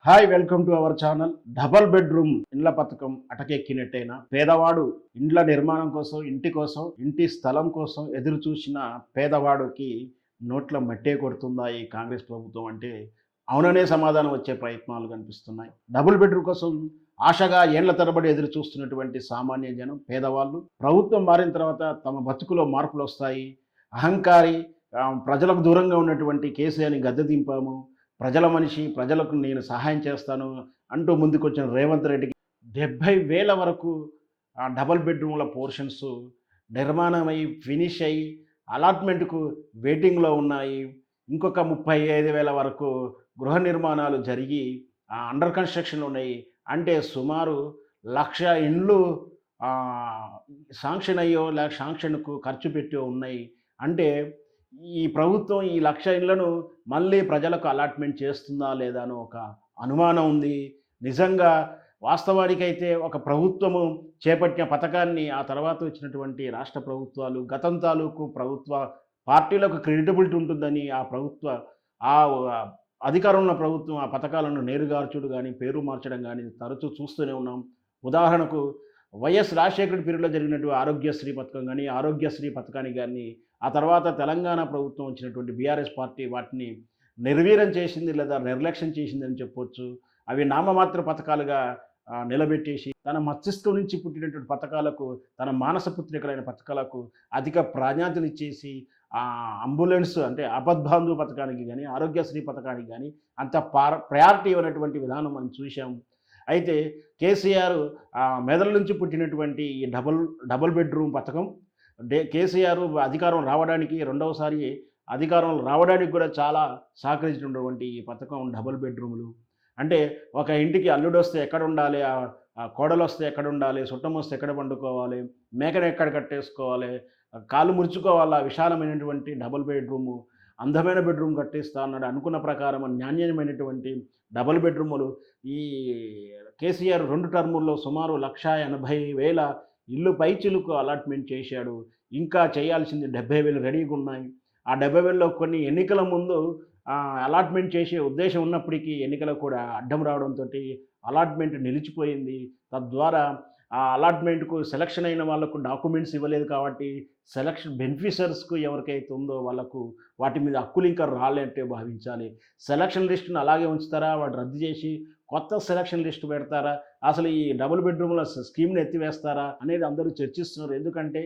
Hi, welcome to our channel. Double bedroom ఇండ్ల పథకం అటకెక్కినట్టేనా? పేదవాడు ఇండ్ల నిర్మాణం కోసం, ఇంటి కోసం, ఇంటి స్థలం కోసం ఎదురు చూసిన పేదవాడికి నోట్ల మట్టే కొడుతుందా ఈ కాంగ్రెస్ ప్రభుత్వం అంటే అవుననే సమాధానం వచ్చే ప్రయత్నాలు కనిపిస్తున్నాయి. డబుల్ బెడ్రూమ్ కోసం ఆశగా ఏండ్ల తరబడి ఎదురు చూస్తున్నటువంటి సామాన్య జనం, పేదవాళ్ళు ప్రభుత్వం మారిన తర్వాత తమ బతుకులో మార్పులు వస్తాయి. అహంకారి, ప్రజలకు దూరంగా ఉన్నటువంటి కేసీఆర్ని గద్దె దింపాము, ప్రజల మనిషి, ప్రజలకు నేను సహాయం చేస్తాను అంటూ ముందుకొచ్చిన రేవంత్ రెడ్డికి 70,000 వరకు డబల్ బెడ్రూమ్ల పోర్షన్స్ నిర్మాణమై ఫినిష్ అయ్యి అలాట్మెంట్కు వెయిటింగ్లో ఉన్నాయి. ఇంకొక 35,000 వరకు గృహ నిర్మాణాలు జరిగి అండర్ కన్స్ట్రక్షన్ ఉన్నాయి. అంటే సుమారు 1,00,000 ఇండ్లు శాంక్షన్ అయ్యో లేక శాంక్షన్కు ఖర్చు పెట్టో ఉన్నాయి. అంటే ఈ ప్రభుత్వం ఈ 1,00,000 ఇళ్లను మళ్ళీ ప్రజలకు అలాట్మెంట్ చేస్తుందా లేదా అని ఒక అనుమానం ఉంది. నిజంగా వాస్తవానికైతే ఒక ప్రభుత్వము చేపట్టిన పథకాన్ని ఆ తర్వాత వచ్చినటువంటి రాష్ట్ర ప్రభుత్వాలు, గతం తాలూకు ప్రభుత్వ పార్టీలకు క్రెడిటబిలిటీ ఉంటుందని ఆ ప్రభుత్వ ఆ అధికారంలో ఉన్న ప్రభుత్వం ఆ పథకాలను నీరుగార్చుడు కానీ, పేరు మార్చడం కానీ తరచూ చూస్తూనే ఉన్నాం. ఉదాహరణకు వైఎస్ రాజశేఖర్ పీరియడ్లో జరిగినటువంటి ఆరోగ్యశ్రీ పథకం కానీ, ఆరోగ్యశ్రీ పథకానికి కానీ ఆ తర్వాత తెలంగాణ ప్రభుత్వం వచ్చినటువంటి బీఆర్ఎస్ పార్టీ వాటిని నిర్వీర్యం చేసింది లేదా నిర్లక్ష్యం చేసిందని చెప్పొచ్చు. అవి నామమాత్ర పథకాలుగా నిలబెట్టేసి తన మస్తిష్కం నుంచి పుట్టినటువంటి పథకాలకు, తన మానసపుత్రికలైన పథకాలకు అధిక ప్రాధాన్యతనిచ్చేసి అంబులెన్స్ అంటే ఆపద్బాంధు పథకానికి కానీ, ఆరోగ్యశ్రీ పథకానికి కానీ అంత ప్రయారిటీ ఇవ్వనటువంటి విధానం మనం చూసాం. అయితే కేసీఆర్ మెదడు నుంచి పుట్టినటువంటి ఈ డబుల్ బెడ్రూమ్ పథకం కేసీఆర్ అధికారం రావడానికి, రెండవసారి అధికారంలో రావడానికి కూడా చాలా సహకరించినటువంటి ఈ పథకం డబుల్ బెడ్రూములు. అంటే ఒక ఇంటికి అల్లుడు వస్తే ఎక్కడ ఉండాలి, కోడలు వస్తే ఎక్కడ ఉండాలి, చుట్టం వస్తే ఎక్కడ పండుకోవాలి, మేకను ఎక్కడ కట్టేసుకోవాలి, కాళ్ళు మురుచుకోవాలా, విశాలమైనటువంటి డబుల్ బెడ్రూము, అందమైన బెడ్రూమ్ కట్టిస్తా అన్నాడు. అనుకున్న ప్రకారం నాణ్యమైనటువంటి డబుల్ బెడ్రూములు ఈ కేసీఆర్ 2 టర్ముల్లో సుమారు 1,80,000 ఇల్లు పైచిలుకు అలాట్మెంట్ చేశాడు. ఇంకా చేయాల్సింది 70,000 రెడీగా ఉన్నాయి. ఆ 70,000లో కొన్ని ఎన్నికల ముందు అలాట్మెంట్ చేసే ఉద్దేశం ఉన్నప్పటికీ ఎన్నికలు కూడా అడ్డం రావడంతో అలాట్మెంట్ నిలిచిపోయింది. తద్వారా ఆ అలాట్మెంట్కు సెలక్షన్ అయిన వాళ్ళకు డాక్యుమెంట్స్ ఇవ్వలేదు కాబట్టి సెలక్షన్ బెనిఫిషరీస్కు ఎవరికైతే ఉందో వాళ్ళకు వాటి మీద హక్కులు ఇంకా రాలేంటే భావించాలి. సెలక్షన్ లిస్టును అలాగే ఉంచుతారా, వాడు రద్దు చేసి కొత్త సెలక్షన్ లిస్టు పెడతారా, అసలు ఈ డబుల్ బెడ్రూమ్ల స్కీమ్ని ఎత్తివేస్తారా అనేది అందరూ చర్చిస్తున్నారు. ఎందుకంటే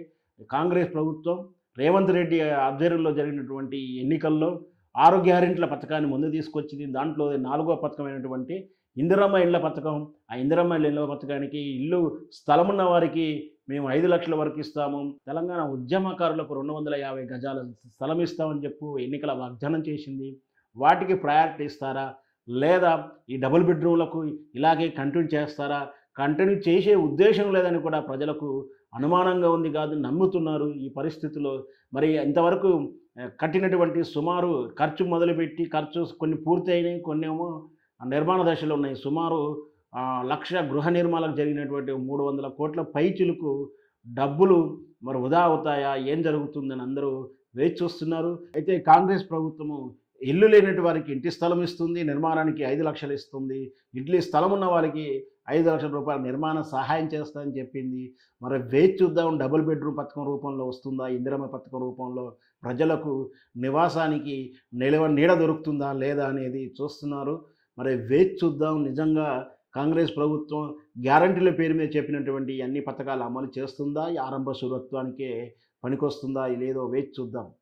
కాంగ్రెస్ ప్రభుత్వం రేవంత్ రెడ్డి ఆధ్వర్యంలో జరిగినటువంటి ఎన్నికల్లో 6 గ్యారెంటీల పథకాన్ని ముందు తీసుకొచ్చింది. దాంట్లో 4వ పథకమైనటువంటి ఇందిరమ్మ ఇళ్ల పథకం. ఆ ఇందిరమ్మ ఇళ్ల పథకానికి ఇల్లు స్థలం ఉన్న వారికి మేము 5 లక్షల వరకు ఇస్తాము, తెలంగాణ ఉద్యమకారులకు 250 గజాల స్థలం ఇస్తామని చెప్పి ఎన్నికల వాగ్దానం చేసింది. వాటికి ప్రయారిటీ ఇస్తారా, లేదా ఈ డబుల్ బెడ్రూమ్లకు ఇలాగే కంటిన్యూ చేస్తారా? కంటిన్యూ చేసే ఉద్దేశం లేదని కూడా ప్రజలకు అనుమానంగా ఉంది, కాదు నమ్ముతున్నారు. ఈ పరిస్థితిలో మరి ఇంతవరకు కట్టినటువంటి సుమారు ఖర్చు మొదలుపెట్టి కొన్ని పూర్తి అయినాయి, కొన్ని ఏమో నిర్మాణ దశలో ఉన్నాయి. సుమారు 1,00,000 గృహ నిర్మాణాలకు జరిగినటువంటి 300 కోట్ల పైచిలుకు డబ్బులు మరి వృధా అవుతాయా, ఏం జరుగుతుందని అందరూ వేచి చూస్తున్నారు. అయితే కాంగ్రెస్ ప్రభుత్వము ఇల్లు లేనటి వారికి ఇంటి స్థలం ఇస్తుంది, నిర్మాణానికి 5 లక్షలు ఇస్తుంది. ఇంటి స్థలం ఉన్న వారికి 5 లక్షల రూపాయల నిర్మాణ సహాయం చేస్తామని చెప్పింది. మరి వేచి చూద్దాం, డబుల్ బెడ్రూమ్ పథకం రూపంలో వస్తుందా, ఇందిరమ్మ పథకం రూపంలో ప్రజలకు నివాసానికి నీడ దొరుకుతుందా లేదా అనేది చూస్తున్నారు. మరి వేచి చూద్దాం. నిజంగా కాంగ్రెస్ ప్రభుత్వం గ్యారంటీల పేరు మీద చెప్పినటువంటి అన్ని పథకాలు అమలు చేస్తుందా, ఈ ఆరంభ శూరత్వానికే పనికొస్తుందా లేదో వేచి చూద్దాం.